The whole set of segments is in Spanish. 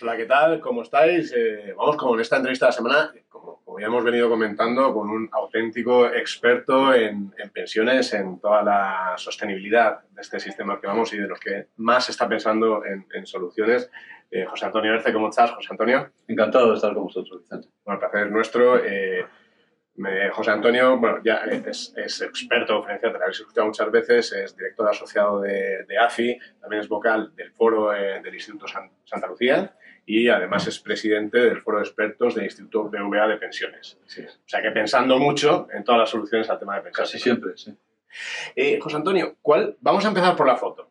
Hola, ¿qué tal? ¿Cómo estáis? Vamos con esta entrevista de la semana, como ya hemos venido comentando, con un auténtico experto en pensiones, en toda la sostenibilidad de este sistema que vamos y de los que más se está pensando en soluciones. José Antonio Erce, ¿cómo estás, José Antonio? Encantado de estar con vosotros, Vicente. Bueno, el placer es nuestro. José Antonio, bueno, ya es experto, conferencia, te lo habéis escuchado muchas veces, es director asociado de AFI, también es vocal del foro del Instituto Santa Lucía y además es presidente del foro de expertos del Instituto BVA de Pensiones. Sí. O sea que pensando mucho en todas las soluciones al tema de pensiones. Casi siempre, sí. José Antonio, vamos a empezar por la foto.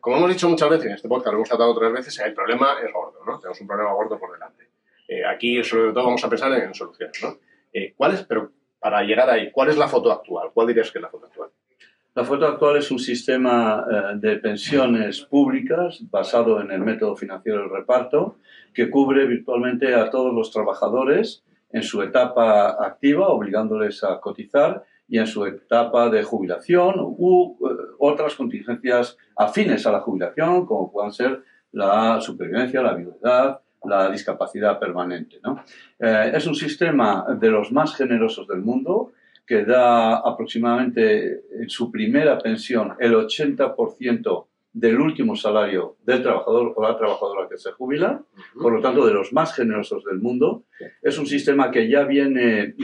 Como hemos dicho muchas veces en este podcast, lo hemos tratado otras veces, el problema es gordo, ¿no? Tenemos un problema gordo por delante. Aquí, sobre todo, vamos a pensar en soluciones, ¿no? Pero para llegar ahí, ¿cuál es la foto actual? ¿Cuál dirías que es la foto actual? La foto actual es un sistema de pensiones públicas basado en el método financiero del reparto que cubre virtualmente a todos los trabajadores en su etapa activa, obligándoles a cotizar, y en su etapa de jubilación u otras contingencias afines a la jubilación, como puedan ser la supervivencia, la viudedad, la discapacidad permanente, ¿no? Es un sistema de los más generosos del mundo, que da aproximadamente en su primera pensión el 80% del último salario del trabajador o la trabajadora que se jubila, por lo tanto de los más generosos del mundo. Es un sistema que ya viene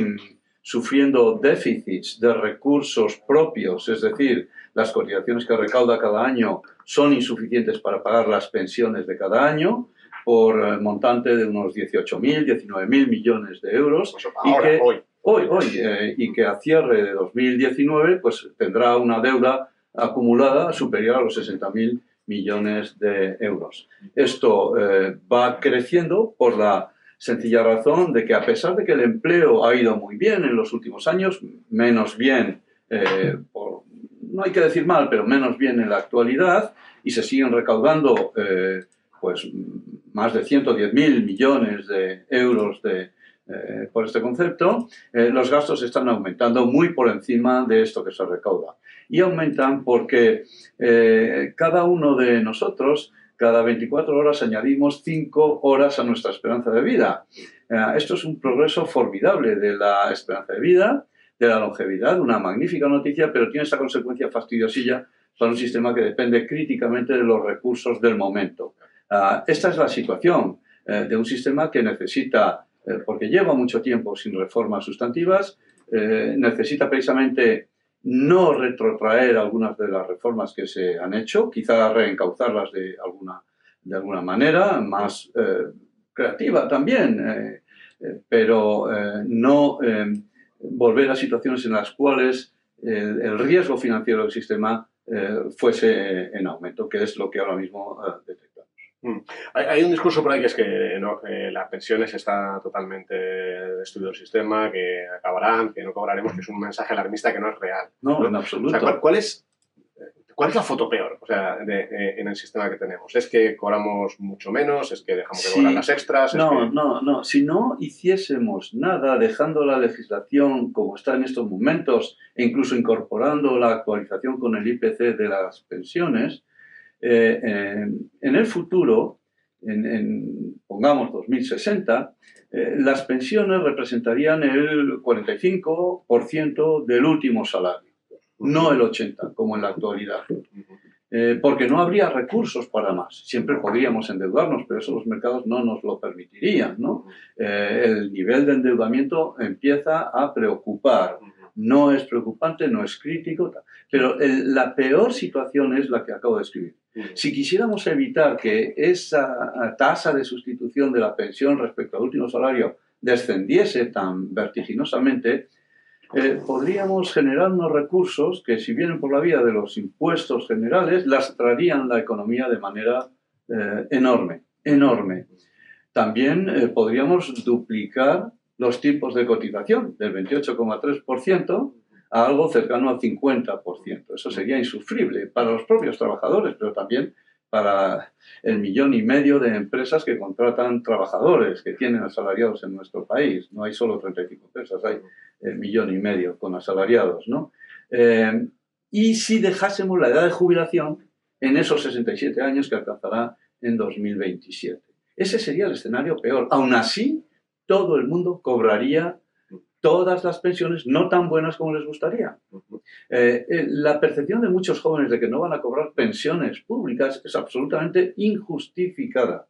sufriendo déficits de recursos propios, es decir, las cotizaciones que recauda cada año son insuficientes para pagar las pensiones de cada año, por montante de unos 18.000, 19.000 millones de euros. Pues ahora, y que a cierre de 2019 pues, tendrá una deuda acumulada superior a los 60.000 millones de euros. Esto va creciendo por la sencilla razón de que, a pesar de que el empleo ha ido muy bien en los últimos años, menos bien, no hay que decir mal, pero menos bien en la actualidad, y se siguen recaudando pues más de 110.000 millones de euros por este concepto, los gastos están aumentando muy por encima de esto que se recauda. Y aumentan porque cada uno de nosotros, cada 24 horas, añadimos 5 horas a nuestra esperanza de vida. Esto es un progreso formidable de la esperanza de vida, de la longevidad, una magnífica noticia, pero tiene esa consecuencia fastidiosilla para un sistema que depende críticamente de los recursos del momento. Esta es la situación de un sistema que necesita, porque lleva mucho tiempo sin reformas sustantivas, necesita precisamente no retrotraer algunas de las reformas que se han hecho, quizá reencauzarlas de alguna manera, más creativa también, pero no volver a situaciones en las cuales el riesgo financiero del sistema fuese en aumento, que es lo que ahora mismo detectamos. Hay un discurso por ahí que es que, ¿no?, que las pensiones está totalmente destruido el sistema, que acabarán, que no cobraremos, que es un mensaje alarmista que no es real. No, en absoluto. O sea, ¿cuál es la foto peor, o sea, en el sistema que tenemos? ¿Es que cobramos mucho menos? ¿Es que dejamos de cobrar las extras? No. Si no hiciésemos nada, dejando la legislación como está en estos momentos e incluso incorporando la actualización con el IPC de las pensiones, en el futuro, pongamos 2060, las pensiones representarían el 45% del último salario, no el 80%, como en la actualidad. Porque no habría recursos para más. Siempre podríamos endeudarnos, pero eso los mercados no nos lo permitirían, ¿no? El nivel de endeudamiento empieza a preocupar. No es preocupante, no es crítico, pero la peor situación es la que acabo de escribir. Si quisiéramos evitar que esa tasa de sustitución de la pensión respecto al último salario descendiese tan vertiginosamente, podríamos generar unos recursos que, si vienen por la vía de los impuestos generales, lastrarían la economía de manera enorme. También podríamos duplicar los tipos de cotización del 28,3% a algo cercano al 50%. Eso sería insufrible para los propios trabajadores, pero también para el 1,5 millones de empresas que contratan trabajadores, que tienen asalariados en nuestro país. No hay solo 35 empresas, hay 1,5 millones con asalariados, ¿no? Y si dejásemos la edad de jubilación en esos 67 años que alcanzará en 2027. Ese sería el escenario peor. Aún así, todo el mundo cobraría todas las pensiones no tan buenas como les gustaría. La percepción de muchos jóvenes de que no van a cobrar pensiones públicas es absolutamente injustificada.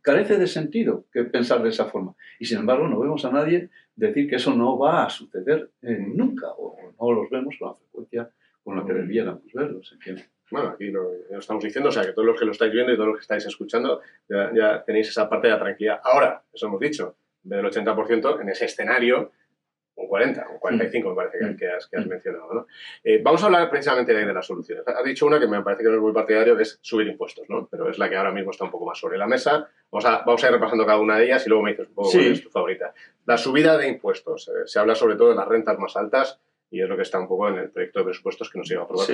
Carece de sentido que pensar de esa forma. Y sin embargo, no vemos a nadie decir que eso no va a suceder nunca, o no los vemos con la frecuencia con la que debiéramos verlos. Bueno, aquí lo estamos diciendo, o sea, que todos los que lo estáis viendo y todos los que estáis escuchando ya tenéis esa parte de la tranquilidad. Ahora, eso hemos dicho, del 80% en ese escenario, un 40, un 45 me parece que has mencionado, ¿no? Vamos a hablar precisamente de las soluciones. Has dicho una que me parece que no es muy partidario, que es subir impuestos, ¿no? Pero es la que ahora mismo está un poco más sobre la mesa. Vamos a ir repasando cada una de ellas y luego me dices un poco cuál es tu favorita. La subida de impuestos. Se habla sobre todo de las rentas más altas y es lo que está un poco en el proyecto de presupuestos que nos iba a aprobar.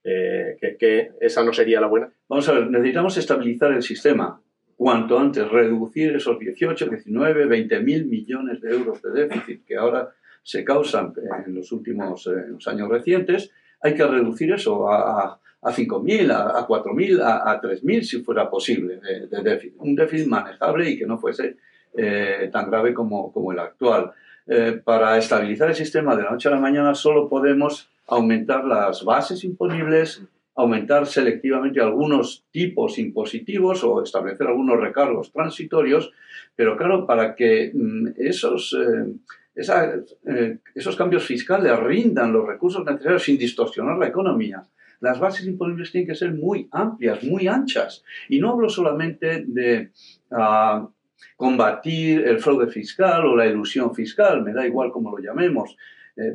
¿Que esa no sería la buena? Vamos a ver, necesitamos estabilizar el sistema. Cuanto antes, reducir esos 18, 19, 20.000 millones de euros de déficit que ahora se causan en los últimos años recientes, hay que reducir eso a 5.000, a 4.000, a 3.000 si fuera posible de déficit. Un déficit manejable y que no fuese tan grave como el actual. Para estabilizar el sistema de la noche a la mañana solo podemos aumentar las bases imponibles, aumentar selectivamente algunos tipos impositivos o establecer algunos recargos transitorios, pero claro, para que esos cambios fiscales rindan los recursos necesarios sin distorsionar la economía, las bases imponibles tienen que ser muy amplias, muy anchas. Y no hablo solamente de combatir el fraude fiscal o la elusión fiscal, me da igual cómo lo llamemos,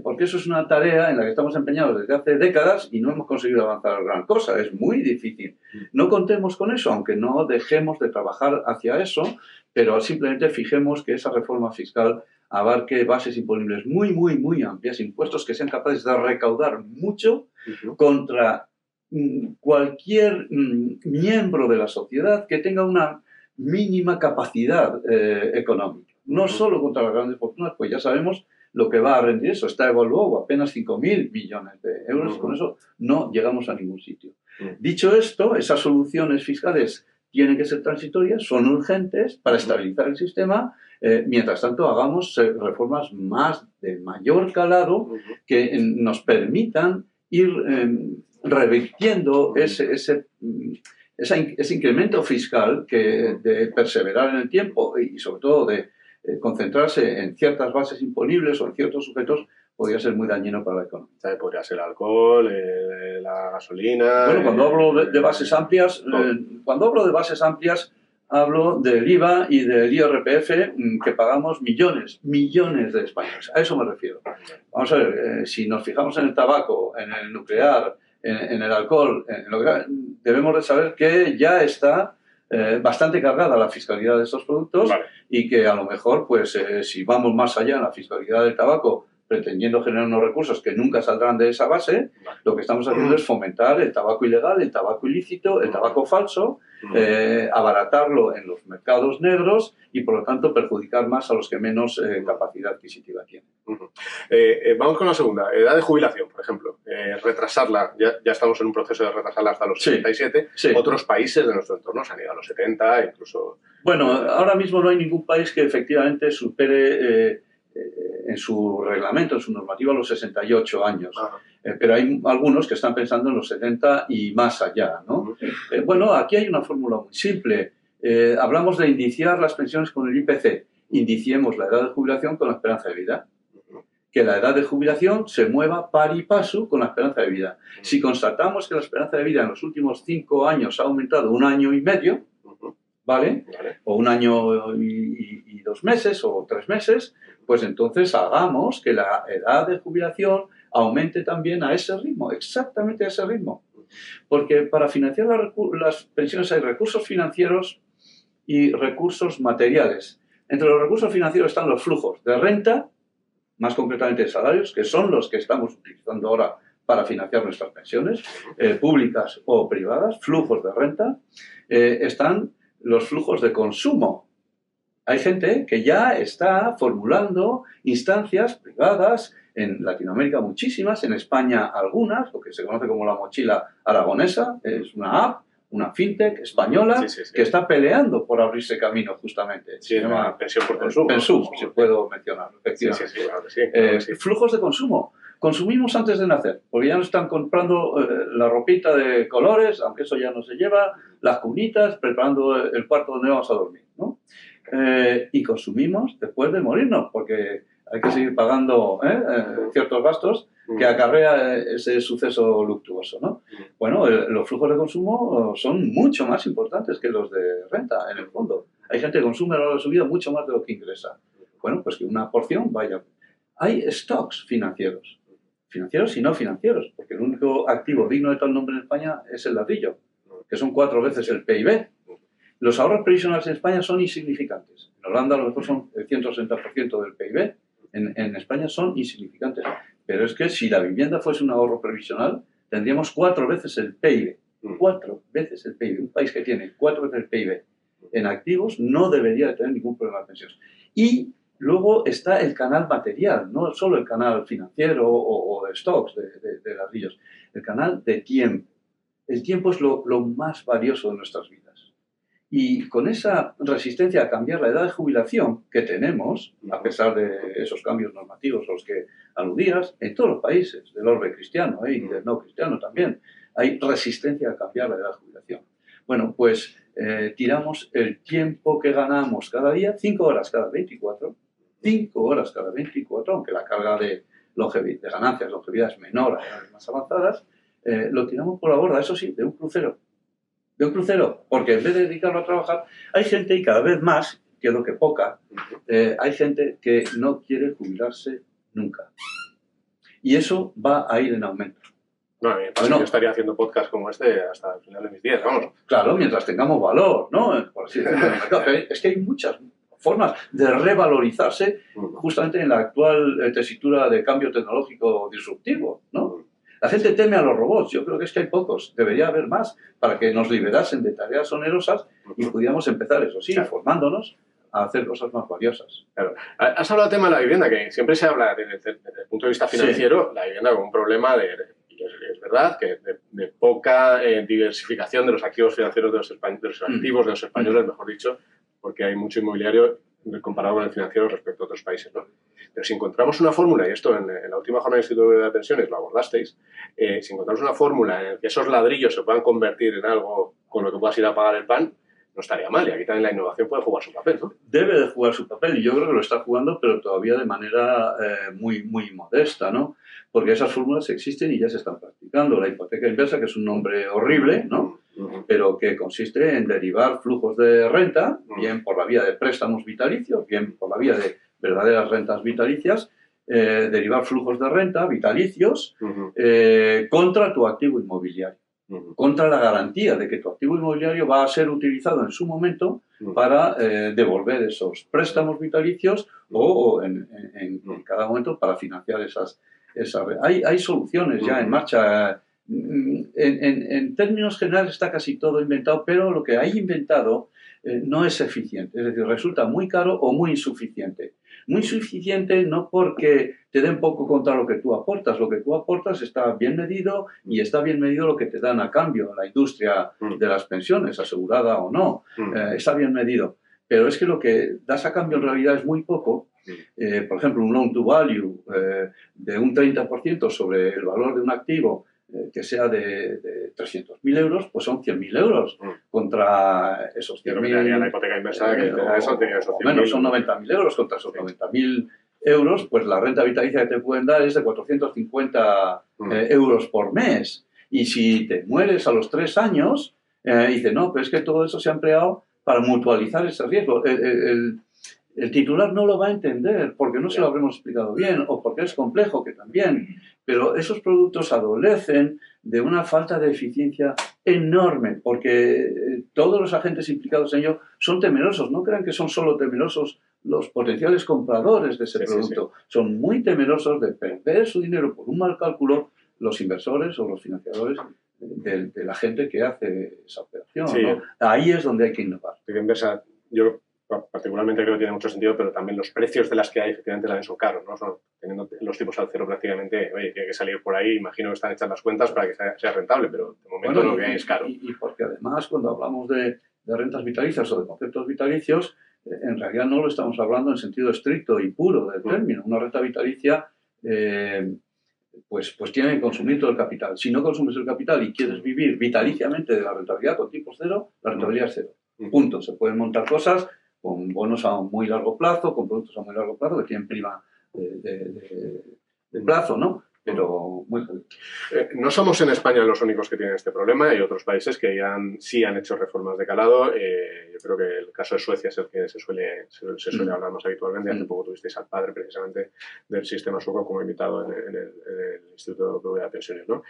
porque eso es una tarea en la que estamos empeñados desde hace décadas y no hemos conseguido avanzar gran cosa. Es muy difícil. No contemos con eso, aunque no dejemos de trabajar hacia eso, pero simplemente fijemos que esa reforma fiscal abarque bases imponibles muy, muy, muy amplias, impuestos que sean capaces de recaudar mucho contra cualquier miembro de la sociedad que tenga una mínima capacidad económica. No solo contra las grandes fortunas, pues ya sabemos lo que va a rendir eso. Está evaluado apenas 5.000 millones de euros. Con eso no llegamos a ningún sitio. Dicho esto, esas soluciones fiscales tienen que ser transitorias, son urgentes para estabilizar el sistema. Mientras tanto, hagamos reformas de mayor calado que nos permitan ir revirtiendo ese incremento fiscal que de perseverar en el tiempo y sobre todo de concentrarse en ciertas bases imponibles o en ciertos sujetos podría ser muy dañino para la economía. Podría ser el alcohol, la gasolina... Bueno, cuando hablo de bases amplias, hablo del IVA y del IRPF que pagamos millones de españoles. A eso me refiero. Vamos a ver, si nos fijamos en el tabaco, en el nuclear, en el alcohol, debemos de saber que ya está bastante cargada la fiscalidad de estos productos y que a lo mejor, pues, si vamos más allá en la fiscalidad del tabaco, pretendiendo generar unos recursos que nunca saldrán de esa base, lo que estamos haciendo es fomentar el tabaco ilegal, el tabaco ilícito, el tabaco falso, abaratarlo en los mercados negros y, por lo tanto, perjudicar más a los que menos capacidad adquisitiva tienen. Vamos con la segunda. Edad de jubilación, por ejemplo. Retrasarla, ya estamos en un proceso de retrasarla hasta los 67. Sí. Otros países de nuestro entorno se han ido a los 70, incluso... Bueno, ahora mismo no hay ningún país que efectivamente supere... en su reglamento, en su normativa, los 68 años. Pero hay algunos que están pensando en los 70 y más allá, ¿no? Bueno, aquí hay una fórmula muy simple. Hablamos de indiciar las pensiones con el IPC. Indiciemos la edad de jubilación con la esperanza de vida. Que la edad de jubilación se mueva par y paso con la esperanza de vida. Si constatamos que la esperanza de vida en los últimos 5 años ha aumentado 1 año y medio, ¿vale? O 1 año y 2 meses o 3 meses, pues entonces hagamos que la edad de jubilación aumente también a ese ritmo, exactamente a ese ritmo. Porque para financiar las pensiones hay recursos financieros y recursos materiales. Entre los recursos financieros están los flujos de renta, más concretamente de salarios, que son los que estamos utilizando ahora para financiar nuestras pensiones, públicas o privadas, flujos de renta. Están los flujos de consumo. Hay gente que ya está formulando instancias privadas, en Latinoamérica muchísimas, en España algunas, lo que se conoce como la mochila aragonesa, es una app una fintech española que está peleando por abrirse camino justamente. Sí, se llama Pensió por Consumo. Pensum, si puedo mencionar, efectivamente. Claro, sí. Flujos de consumo. Consumimos antes de nacer, porque ya nos están comprando la ropita de colores, aunque eso ya no se lleva, las cunitas, preparando el cuarto donde vamos a dormir, ¿no? Y consumimos después de morirnos, porque hay que seguir pagando ciertos gastos que acarrea ese suceso luctuoso, ¿no? Bueno, los flujos de consumo son mucho más importantes que los de renta, en el fondo. Hay gente que consume a lo largo de su vida mucho más de lo que ingresa. Bueno, pues que una porción vaya. Hay stocks financieros y no financieros, porque el único activo digno de tal nombre en España es el ladrillo, que son 4 veces el PIB. Los ahorros previsionales en España son insignificantes. En Holanda a lo mejor son el 160% del PIB. En España son insignificantes. Pero es que si la vivienda fuese un ahorro previsional, tendríamos 4 veces el PIB. 4 veces el PIB. Un país que tiene 4 veces el PIB en activos no debería de tener ningún problema de pensiones. Y luego está el canal material, no solo el canal financiero o de stocks, de ladrillos. El canal de tiempo. El tiempo es lo más valioso de nuestras vidas. Y con esa resistencia a cambiar la edad de jubilación que tenemos, a pesar de esos cambios normativos a los que aludías, en todos los países del orbe cristiano y del no cristiano también, hay resistencia a cambiar la edad de jubilación. Bueno, pues tiramos el tiempo que ganamos cada día, 5 horas cada 24, 5 horas cada 24, aunque la carga de ganancias, longevidad es menor a edades más avanzadas, lo tiramos por la borda, eso sí, de un crucero. Porque en vez de dedicarlo a trabajar, hay gente, y cada vez más, quiero que poca, hay gente que no quiere jubilarse nunca. Y eso va a ir en aumento. No, a mí me pasa que yo estaría haciendo podcast como este hasta el final de mis días, vamos. Claro, mientras tengamos valor, ¿no? Por así decirlo, en el mercado. Es que hay muchas formas de revalorizarse justamente en la actual tesitura de cambio tecnológico disruptivo, ¿no? La gente teme a los robots. Yo creo que es que hay pocos. Debería haber más para que nos liberasen de tareas onerosas y pudiéramos empezar, eso sí, formándonos a hacer cosas más valiosas. Claro. Has hablado del tema de la vivienda, que siempre se habla desde el punto de vista financiero, la vivienda como un problema es verdad, que de poca diversificación de los activos financieros de los activos de los españoles, mejor dicho, porque hay mucho inmobiliario comparado con el financiero respecto a otros países, ¿no? Pero si encontramos una fórmula, y esto en la última jornada del Instituto de Pensiones lo abordasteis, si encontramos una fórmula en la que esos ladrillos se puedan convertir en algo con lo que puedas ir a pagar el pan, no estaría mal. Y aquí también la innovación puede jugar su papel, ¿no? Debe de jugar su papel, y yo creo que lo está jugando, pero todavía de manera muy modesta, ¿no? Porque esas fórmulas existen y ya se están practicando. La hipoteca inversa, que es un nombre horrible, ¿no? Pero que consiste en derivar flujos de renta, bien por la vía de préstamos vitalicios, bien por la vía de verdaderas rentas vitalicias, derivar flujos de renta vitalicios contra tu activo inmobiliario, contra la garantía de que tu activo inmobiliario va a ser utilizado en su momento para devolver esos préstamos vitalicios o en cada momento para financiar esas. Hay soluciones ya en marcha. En términos generales está casi todo inventado, pero lo que hay inventado no es eficiente, es decir, resulta muy caro o muy insuficiente. Muy insuficiente no porque te den poco contra lo que tú aportas está bien medido y está bien medido lo que te dan a cambio, la industria de las pensiones, asegurada o no, está bien medido. Pero es que lo que das a cambio en realidad es muy poco. Por ejemplo, un loan to value de un 30% sobre el valor de un activo que sea de 300.000 euros, pues son 100.000 euros contra esos 100.000. La hipoteca inversa que te da eso, tenía esos 100.000. Menos son 90.000 euros contra esos 90.000 euros, pues la renta vitalicia que te pueden dar es de 450 euros por mes. Y si te mueres a los 3 años, dices, no, pero es que todo eso se ha empleado para mutualizar ese riesgo. El titular no lo va a entender porque no se lo habremos explicado bien o porque es complejo, que también. Pero esos productos adolecen de una falta de eficiencia enorme porque todos los agentes implicados en ello son temerosos. No crean que son solo temerosos los potenciales compradores de ese producto. Son muy temerosos de perder su dinero por un mal cálculo los inversores o los financiadores de la gente que hace esa operación, ¿no? Ahí es donde hay que innovar. Inversa, yo particularmente creo que tiene mucho sentido, pero también los precios de las que hay efectivamente también son caros, ¿no? Teniendo los tipos al cero prácticamente, oye, tiene que salir por ahí, imagino que están hechas las cuentas para que sea rentable, pero de momento lo que hay es caro. Y porque además cuando hablamos de rentas vitalicias o de conceptos vitalicios, en realidad no lo estamos hablando en sentido estricto y puro del término. Una renta vitalicia pues tiene que consumir todo el capital. Si no consumes el capital y quieres vivir vitaliciamente de la rentabilidad con tipos cero, la rentabilidad es cero. Punto. Se pueden montar cosas con bonos a muy largo plazo, con productos a muy largo plazo que tienen prima de plazo, ¿no? Pero muy jodido. No somos en España los únicos que tienen este problema. Hay otros países que sí han hecho reformas de calado. Yo creo que el caso de Suecia es el que se suele hablar más habitualmente. Hace poco tuvisteis al padre precisamente del sistema sueco como invitado en el Instituto Europeo de Pensiones, ¿no?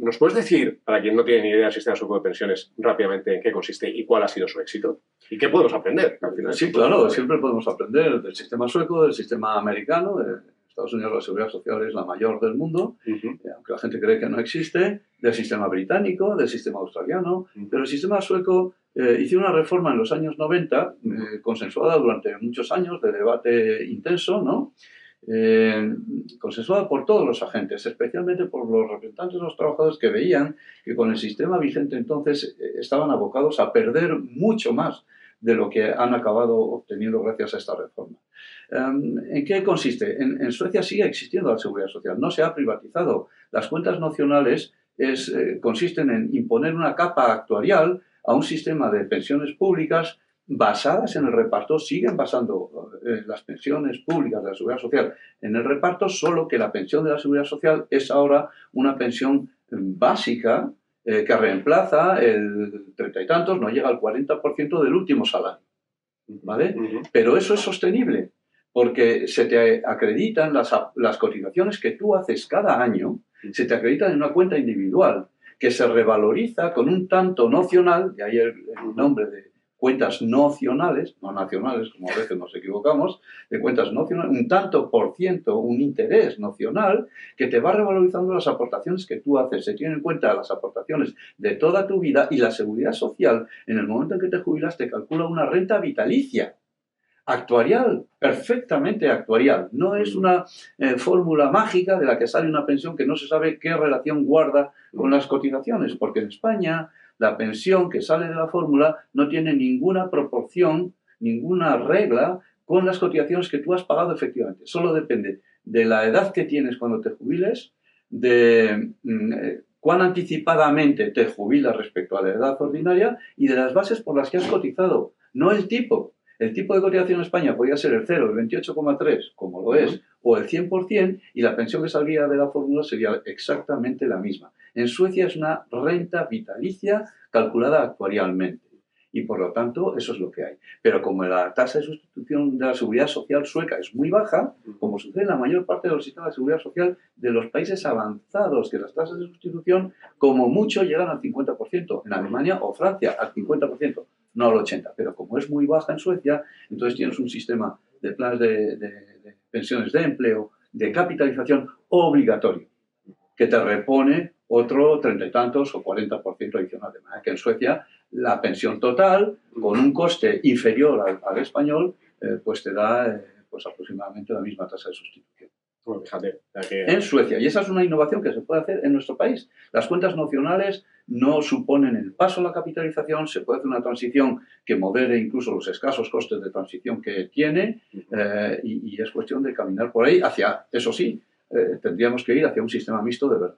¿Nos puedes decir, para quien no tiene ni idea del sistema sueco de pensiones, rápidamente en qué consiste y cuál ha sido su éxito? ¿Y qué podemos aprender? Al final, sí, claro, siempre podemos aprender del sistema sueco, del sistema americano. Estados Unidos la seguridad social es la mayor del mundo, aunque la gente cree que no existe, del sistema británico, del sistema australiano, pero el sistema sueco hizo una reforma en los años 90, consensuada durante muchos años de debate intenso, ¿no? Consensuada por todos los agentes, especialmente por los representantes de los trabajadores que veían que con el sistema vigente entonces estaban abocados a perder mucho más de lo que han acabado obteniendo gracias a esta reforma. ¿En qué consiste? En Suecia sigue existiendo la seguridad social, no se ha privatizado. Las cuentas nacionales consisten en imponer una capa actuarial a un sistema de pensiones públicas basadas en el reparto, siguen basando las pensiones públicas de la seguridad social en el reparto, solo que la pensión de la seguridad social es ahora una pensión básica que reemplaza el 30 y tantos, no llega al 40% del último salario, ¿vale? Pero eso es sostenible, porque se te acreditan las cotizaciones que tú haces cada año, se te acreditan en una cuenta individual, que se revaloriza con un tanto nocional, de ahí el nombre de cuentas nocionales, no nacionales, como a veces nos equivocamos, de cuentas nocionales, un tanto por ciento, un interés nocional, que te va revalorizando las aportaciones que tú haces. Se tienen en cuenta las aportaciones de toda tu vida y la seguridad social, en el momento en que te jubilas, te calcula una renta vitalicia. Actuarial, perfectamente actuarial. No es una fórmula mágica de la que sale una pensión que no se sabe qué relación guarda con las cotizaciones, porque en España la pensión que sale de la fórmula no tiene ninguna proporción, ninguna regla con las cotizaciones que tú has pagado efectivamente. Solo depende de la edad que tienes cuando te jubiles, de cuán anticipadamente te jubilas respecto a la edad ordinaria y de las bases por las que has cotizado, no el tipo. El tipo de cotización en España podría ser el 0, el 28,3, como lo es, o el 100%, y la pensión que saldría de la fórmula sería exactamente la misma. En Suecia es una renta vitalicia calculada actuarialmente, y por lo tanto eso es lo que hay. Pero como la tasa de sustitución de la seguridad social sueca es muy baja, como sucede en la mayor parte de los sistemas de seguridad social de los países avanzados, que las tasas de sustitución como mucho llegan al 50%, en Alemania o Francia al 50%. No al 80%, pero como es muy baja en Suecia, entonces tienes un sistema de planes de pensiones de empleo, de capitalización obligatorio, que te repone otro 30 y tantos o 40% adicional. De manera que en Suecia la pensión total, con un coste inferior al español, pues te da pues aproximadamente la misma tasa de sustitución. Bueno, fíjate, en Suecia. Y esa es una innovación que se puede hacer en nuestro país. Las cuentas nocionales no suponen el paso a la capitalización, se puede hacer una transición que modere incluso los escasos costes de transición que tiene y es cuestión de caminar por ahí hacia, eso sí, tendríamos que ir hacia un sistema mixto de verdad.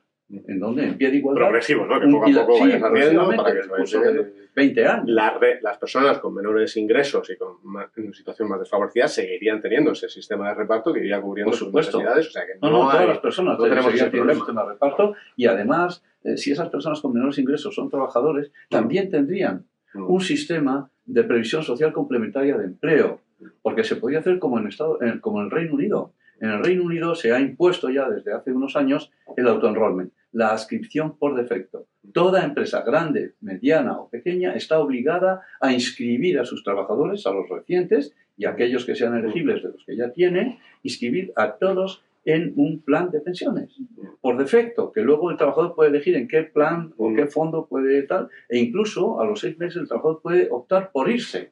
En donde en pie de igualdad... Progresivo, ¿no? Que poco a poco vayas haciendo para que se vaya 20 años. Las personas con menores ingresos y en una situación más desfavorecida seguirían teniendo ese sistema de reparto que iría cubriendo sus necesidades. O sea que todas las personas tenemos ese problema. Sistema de reparto y además, si esas personas con menores ingresos son trabajadores, también tendrían un sistema de previsión social complementaria de empleo, porque se podría hacer como en el Reino Unido. En el Reino Unido se ha impuesto ya desde hace unos años el auto-enrollment, la adscripción por defecto. Toda empresa grande, mediana o pequeña está obligada a inscribir a sus trabajadores, a los recientes y a aquellos que sean elegibles de los que ya tiene, inscribir a todos en un plan de pensiones por defecto, que luego el trabajador puede elegir en qué plan o qué fondo puede tal, e incluso a los 6 meses el trabajador puede optar por irse.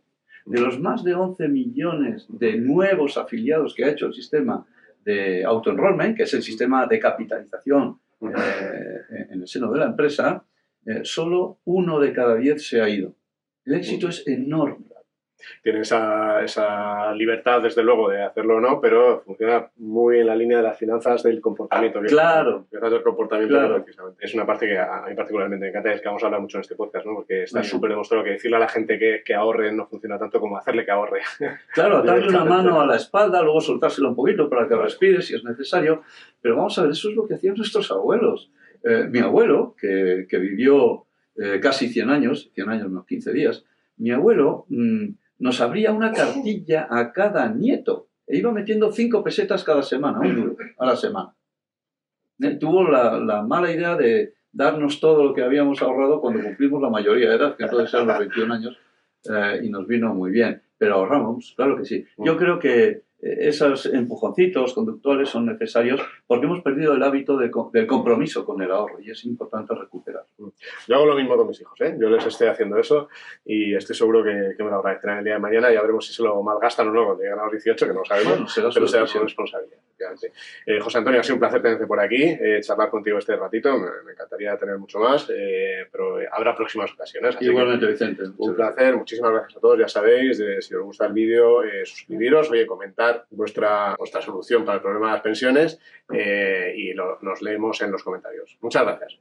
De los más de 11 millones de nuevos afiliados que ha hecho el sistema de auto-enrollment, que es el sistema de capitalización en el seno de la empresa, solo 1 de cada 10 se ha ido. El éxito es enorme. Tiene esa libertad, desde luego, de hacerlo o no, pero funciona muy en la línea de las finanzas del comportamiento. Claro. Del comportamiento, claro. Precisamente. Es una parte que a mí particularmente me encanta y es que vamos a hablar mucho en este podcast, ¿no? Porque está súper demostrado que decirle a la gente que ahorre no funciona tanto como hacerle que ahorre. Claro, darle una mano a la espalda, luego soltársela un poquito para que respire si es necesario. Pero vamos a ver, eso es lo que hacían nuestros abuelos. Mi abuelo, que vivió casi 100 años no, 15 días, mi abuelo nos abría una cartilla a cada nieto e iba metiendo 5 pesetas cada semana, 1 duro a la semana. Tuvo la mala idea de darnos todo lo que habíamos ahorrado cuando cumplimos la mayoría de edad, que entonces eran los 21 años, y nos vino muy bien. Pero ahorramos, claro que sí. Yo creo que esos empujoncitos conductuales son necesarios porque hemos perdido el hábito del compromiso con el ahorro y es importante recuperar. Yo hago lo mismo con mis hijos, ¿eh? Yo les estoy haciendo eso y estoy seguro que me lo agradecerán el día de mañana. Ya veremos si se lo malgastan o no cuando lleguen a los 18, que no lo sabemos, bueno, pero será su responsabilidad. José Antonio, ha sido un placer tenerte por aquí, charlar contigo este ratito. Me encantaría tener mucho más, pero habrá próximas ocasiones. Así igualmente, Vicente. Un placer. Muchísimas gracias a todos. Ya sabéis, si os gusta el vídeo, suscribiros, comentar vuestra solución para el problema de las pensiones y nos leemos en los comentarios. Muchas gracias.